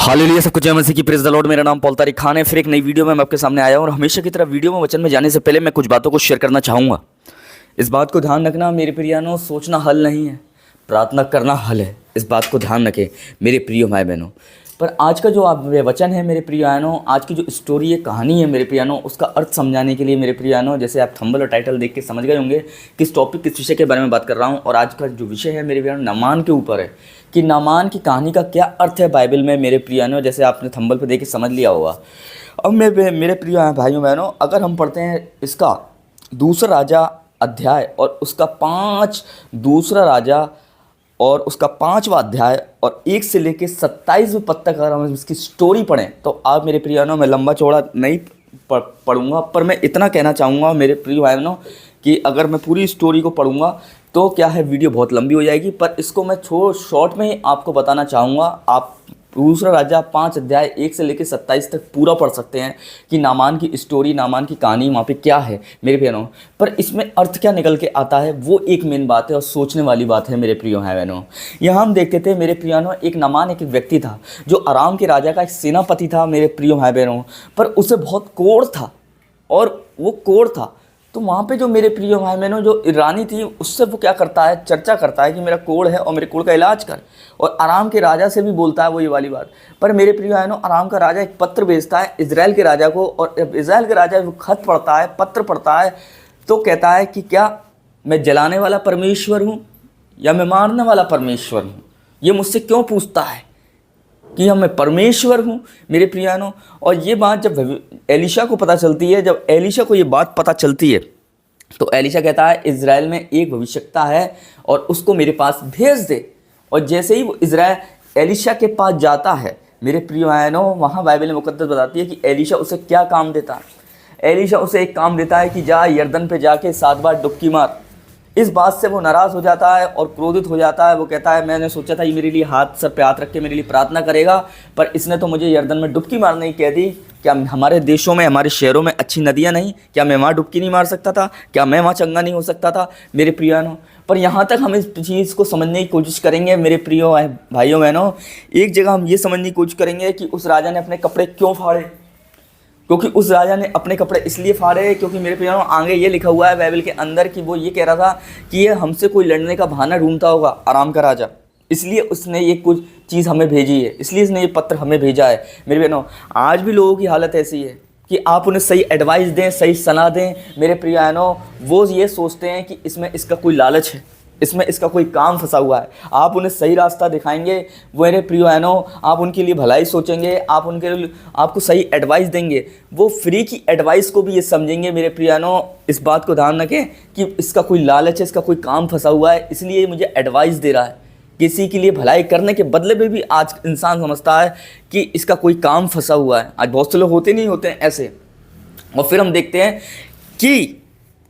Hallelujah, सबको जय मसीह की, प्रेज द लॉर्ड। मेरा नाम पॉल तारिक खान है। फिर एक नई वीडियो में मैं आपके सामने आया हूं और हमेशा की तरह वीडियो में वचन में जाने से पहले मैं कुछ बातों को शेयर करना चाहूँगा। इस बात को ध्यान रखना मेरे प्रियानो, सोचना हल नहीं है, प्रार्थना करना हल है। इस बात को ध्यान रखें मेरे प्रियो भाई बहनों। पर आज का जो आप वचन है मेरे प्रियानो, आज की जो स्टोरी है, कहानी है मेरे प्रियानो, उसका अर्थ समझाने के लिए मेरे प्रियानो, जैसे आप थंबनेल और टाइटल देख के समझ गए होंगे किस टॉपिक, किस विषय के बारे में बात कर रहा हूँ। और आज का जो विषय है मेरे प्रियानो, नामान के ऊपर है कि नामान की कहानी का क्या अर्थ है बाइबल में मेरे प्रियानो, जैसे आपने थंबनेल पे देख के समझ लिया होगा। अब मेरे प्रिय भाइयों बहनों, अगर हम पढ़ते हैं इसका दूसरा राजा अध्याय और उसका दूसरा राजा और उसका 5वां अध्याय और 1 से लेकर 27वें पद तक अगर हम इसकी स्टोरी पढ़ें तो आप मेरे प्रियानो, मैं लंबा चौड़ा नहीं पढ़ूंगा, पर मैं इतना कहना चाहूँगा मेरे प्रिय भाई बहनों कि अगर मैं पूरी स्टोरी को पढ़ूंगा तो क्या है, वीडियो बहुत लंबी हो जाएगी। पर इसको मैं शॉर्ट में ही आपको बताना चाहूँगा। आप दूसरा राजा 5 अध्याय 1 से लेकर 27 तक पूरा पढ़ सकते हैं कि नामान की स्टोरी, नामान की कहानी वहाँ पे क्या है मेरे बहनों। पर इसमें अर्थ क्या निकल के आता है वो एक मेन बात है और सोचने वाली बात है मेरे प्रियो है बहनों। यहाँ हम देखते थे मेरे प्रियानो, एक नामान एक व्यक्ति था जो अराम के राजा का एक सेनापति था मेरे प्रियो भाई बहनों। पर उसे बहुत कोढ़ था और वो कोढ़ था तो वहाँ पे जो मेरे प्रिय भाई बहनों, जो रानी थी, उससे वो क्या करता है, चर्चा करता है कि मेरा कोढ़ है और मेरे कोढ़ का इलाज कर। और आराम के राजा से भी बोलता है वो ये वाली बात। पर मेरे प्रिय भाई बहनों, आराम का राजा एक पत्र भेजता है इजराइल के राजा को, और जब इजराइल के राजा वो खत पढ़ता है, पत्र पढ़ता है, तो कहता है कि क्या मैं जलाने वाला परमेश्वर हूँ या मैं मारने वाला परमेश्वर हूँ? ये मुझसे क्यों पूछता है कि हम मैं परमेश्वर हूँ मेरे प्रियानो। और ये बात जब एलीशा को पता चलती है, जब एलीशा को ये बात पता चलती है तो एलीशा कहता है इज़राइल में एक भविष्यवक्ता है और उसको मेरे पास भेज दे। और जैसे ही वो इज़राइल एलीशा के पास जाता है मेरे प्रियानो, वहाँ बाइबल मुकद्दस बताती है कि एलीशा उसे क्या काम देता है। एलीशा उसे एक काम देता है कि जा यरदन पे जाके 7 बार डुबकी मार। इस बात से वो नाराज़ हो जाता है और क्रोधित हो जाता है। वो कहता है मैंने सोचा था ये मेरे लिए हाथ सर पे हाथ रख के मेरे लिए प्रार्थना करेगा, पर इसने तो मुझे यरदन में डुबकी मारने की कह दी। क्या हमारे देशों में, हमारे शहरों में अच्छी नदियाँ नहीं? क्या मैं वहाँ डुबकी नहीं मार सकता था? क्या मैं वहाँ चंगा नहीं हो सकता था मेरे प्रियानो? पर यहाँ तक हम इस चीज़ को समझने की कोशिश करेंगे मेरे प्रियो भाइयों बहनों। एक जगह हम ये समझने की कोशिश करेंगे कि उस राजा ने अपने कपड़े क्यों फाड़े। क्योंकि उस राजा ने अपने कपड़े इसलिए फाड़े क्योंकि मेरे प्यारों, आगे ये लिखा हुआ है बाइबल के अंदर कि वो ये कह रहा था कि ये हमसे कोई लड़ने का बहाना ढूंढता होगा आराम का राजा, इसलिए उसने ये कुछ चीज़ हमें भेजी है, इसलिए इसने ये पत्र हमें भेजा है। मेरे बहनों, आज भी लोगों की हालत ऐसी है कि आप उन्हें सही एडवाइस दें, सही सलाह दें मेरे प्रिय बहनों, वो ये सोचते हैं कि इसमें इसका कोई लालच है, इसमें इसका कोई काम फंसा हुआ है। आप उन्हें सही रास्ता दिखाएंगे मेरे प्रिय बहनों, आप उनके लिए भलाई सोचेंगे, आप उनके लिए आपको सही एडवाइस देंगे, वो फ्री की एडवाइस को भी ये समझेंगे मेरे प्रिय बहनों। इस बात को ध्यान रखें कि इसका कोई लालच है, इसका कोई काम फंसा हुआ है, इसलिए मुझे एडवाइस दे रहा है। किसी के लिए भलाई करने के बदले में भी आज इंसान समझता है कि इसका कोई काम फंसा हुआ है। आज बहुत से लोग होते नहीं होते हैं ऐसे। और फिर हम देखते हैं कि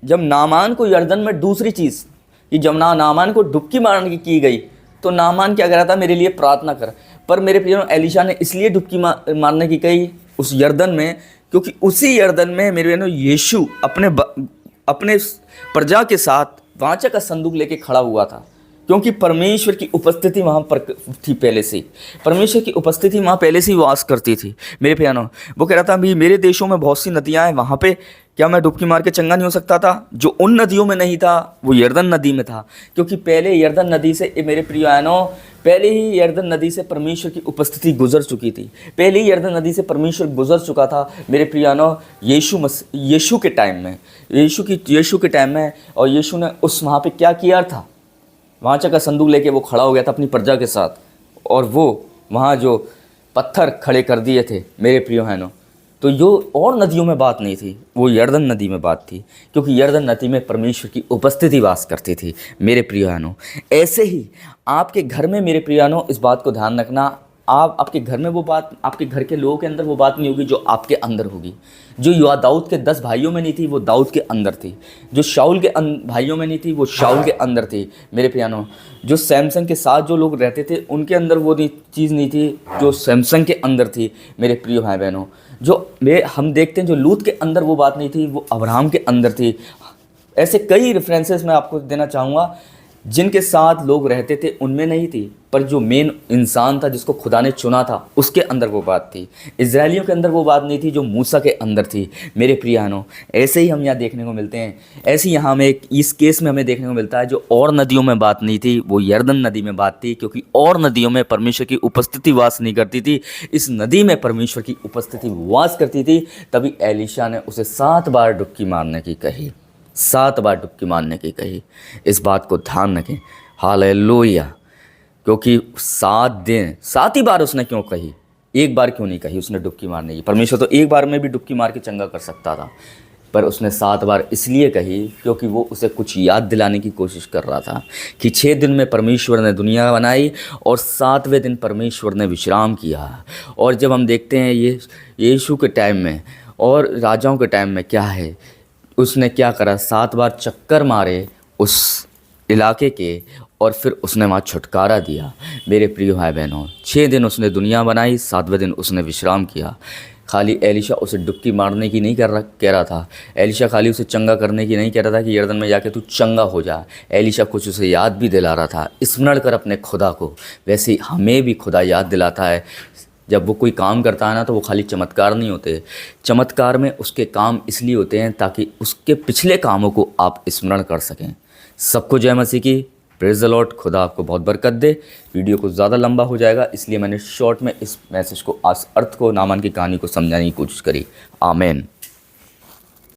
जब नामान को यरदन में दूसरी चीज़ कि जब नामान को डुबकी मारने की गई तो नामान क्या कर रहा था, मेरे लिए प्रार्थना कर। पर मेरे प्रियो, एलीशा ने इसलिए डुबकी मारने की कही उस यरदन में क्योंकि उसी यरदन में मेरे प्रियो यीशु अपने प्रजा के साथ वाचा का संदूक लेके खड़ा हुआ था। क्योंकि परमेश्वर की उपस्थिति वहाँ पर थी पहले से ही, परमेश्वर की उपस्थिति वहाँ पहले से ही वास करती थी मेरे प्यानो। वो कह रहा था अभी मेरे देशों में बहुत सी नदियाँ हैं, वहाँ पे क्या मैं डुबकी मार के चंगा नहीं हो सकता था? जो उन नदियों में नहीं था वो यरदन नदी में था, क्योंकि पहले यरदन नदी से मेरे प्रियानो, पहले ही यरदन नदी से परमेश्वर की उपस्थिति गुजर चुकी थी। पहले ही यरदन नदी से परमेश्वर गुजर चुका था मेरे प्रियानो यीशु के टाइम में, यीशु के टाइम में। और यीशु ने उस वहाँ पर क्या किया था, वाचा का संदूक लेके वो खड़ा हो गया था अपनी प्रजा के साथ, और वो वहाँ जो पत्थर खड़े कर दिए थे मेरे प्रियो बहनों, तो जो और नदियों में बात नहीं थी, वो यरदन नदी में बात थी, क्योंकि यरदन नदी में परमेश्वर की उपस्थिति वास करती थी मेरे प्रियो बहनों। ऐसे ही आपके घर में मेरे प्रियो बहनों, इस बात को ध्यान रखना, आपके घर में वो बात, आपके घर के लोगों के अंदर वो बात नहीं होगी जो आपके अंदर होगी। जो दाऊद के 10 भाइयों में नहीं थी वो दाऊद के अंदर थी। जो शाऊल के भाइयों में नहीं थी वो शाऊल के अंदर थी मेरे प्यानो। जो सैमसन के साथ जो लोग रहते थे उनके अंदर वो चीज़ नहीं थी जो सैमसन के अंदर थी मेरे प्रिय भाई बहनों। हम देखते हैं जो लूत के अंदर वो बात नहीं थी, वो अब्राहम के अंदर थी। ऐसे कई रेफरेंसेस मैं आपको देना चाहूँगा जिनके साथ लोग रहते थे उनमें नहीं थी, पर जो मेन इंसान था जिसको खुदा ने चुना था उसके अंदर वो बात थी। इजराइलियों के अंदर वो बात नहीं थी जो मूसा के अंदर थी। मेरे प्रियानो, ऐसे ही हम यहाँ देखने को मिलते हैं। ऐसे ही यहाँ हमें इस केस में हमें देखने को मिलता है जो और नदियों में बात नहीं थी वो यरदन नदी में बात थी, क्योंकि और नदियों में परमेश्वर की उपस्थिति वास नहीं करती थी, इस नदी में परमेश्वर की उपस्थिति वास करती थी। तभी एलीशा ने उसे 7 बार डुबकी मारने की कही, 7 बार डुबकी मारने की कही। इस बात को ध्यान रखें। हालेलुया। क्योंकि 7 दिन 7 ही बार उसने क्यों कही, एक बार क्यों नहीं कही उसने डुबकी मारने की। परमेश्वर तो एक बार में भी डुबकी मार के चंगा कर सकता था, पर उसने 7 बार इसलिए कही क्योंकि वो उसे कुछ याद दिलाने की कोशिश कर रहा था कि 6 दिन में परमेश्वर ने दुनिया बनाई और 7वें दिन परमेश्वर ने विश्राम किया। और जब हम देखते हैं ये यीशु के टाइम में और राजाओं के टाइम में क्या है, उसने क्या करा, 7 बार चक्कर मारे उस इलाके के और फिर उसने वहाँ छुटकारा दिया। मेरे प्रिय भाई बहनों, 6 दिन उसने दुनिया बनाई, 7वें दिन उसने विश्राम किया। खाली एलीशा उसे डुबकी मारने की नहीं कह रहा था, एलीशा खाली उसे चंगा करने की नहीं कह रहा था कि यरदन में जाके तू चंगा हो जा। एलीशा कुछ उसे याद भी दिला रहा था, स्मरण कर अपने खुदा को। वैसे ही हमें भी खुदा याद दिलाता है। जब वो कोई काम करता है ना, तो वो खाली चमत्कार नहीं होते, चमत्कार में उसके काम इसलिए होते हैं ताकि उसके पिछले कामों को आप स्मरण कर सकें। सबको जय मसीह की, प्रेज़ द लॉर्ड। खुदा आपको बहुत बरकत दे। वीडियो को ज़्यादा लंबा हो जाएगा, इसलिए मैंने शॉर्ट में इस मैसेज को, अर्थ को, नामान की कहानी को समझाने की कोशिश करी। आमीन।